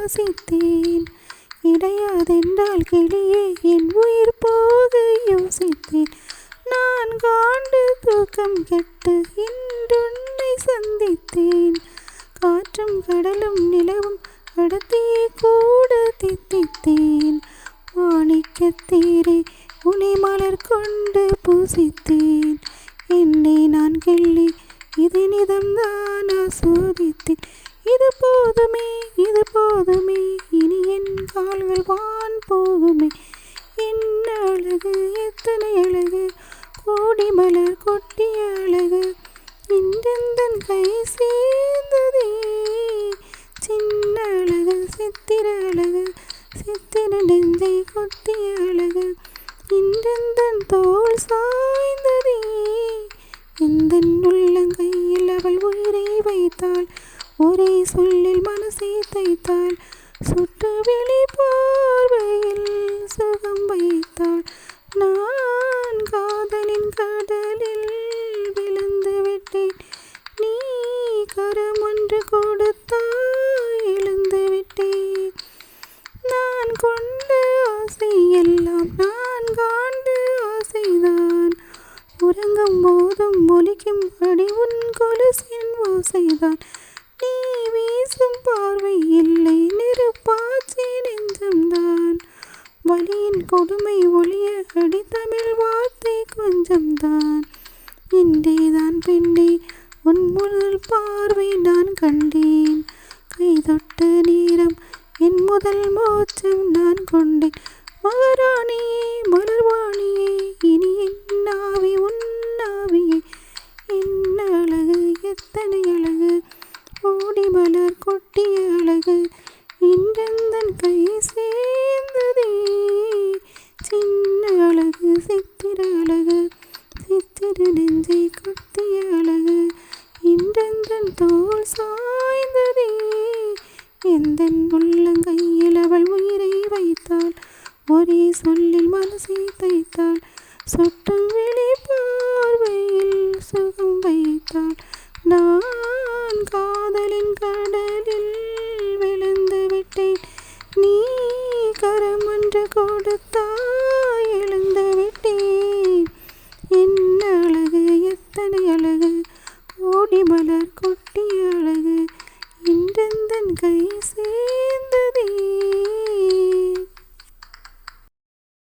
யாசித்தேன். கிடையாதென்றால் கிளியே என் உயிர் போக யோசித்தேன். நான் காண்டு தூக்கம் கெட்டு இன்றுன்னை சந்தித்தேன். காற்றும் கடலும் நிலவும் கடத்தியே கூட தித்தித்தேன். மாணிக்கத்தேரே உனை மலர் கொண்டு பூசித்தேன். என்னை நான் கிள்ளி இது நிதம்தான் ஆசோதித்தேன். இது போதுமே இது போதுமே இனி என் கால்கள் வான் போகுமே. என்ன அழகு எத்தனை அழகு கோடி மலர் கொட்டிய அழகு இன்றெந்தன் கை சேர்ந்ததே. சின்ன அழகு சித்திர அழகு சித்திர நெஞ்சை கொட்டிய அழகு இன்றெந்தன் தோள் சாய்ந்ததே. எந்தன் உள்ளங்கையில் அவள் உயிரை வைத்தாள். ஒரே சொல்லில் மனசை தைத்தாள். சுட்டு வெளி பார்வையில் சுகம் வைத்தாள். நான் காதலின் கடலில் விழுந்து விட்டேன். நீ கரம் ஒன்று கொடுத்தாய் எழுந்து விட்டேன். நான் கொண்ட ஆசை எல்லாம் நான் காண்ட ஆசைதான். உறங்கும் போதும் ஒலிக்கும் அடி உன் கொலுசின் ஓசைதான். நீ வீசும் பார்வை இல்லை நெருப்பாச்சி நெஞ்சம்தான். வலியின் கொடுமை ஒளிய அடி தமிழ் வார்த்தை கொஞ்சம்தான். இன்றேதான் பெண்ணே உன் முதல் பார்வை நான் கண்டேன். கை தொட்ட நேரம் என் முதல் மோட்சம் நான் கொண்டேன். மகாராணியே மலர்வாணியே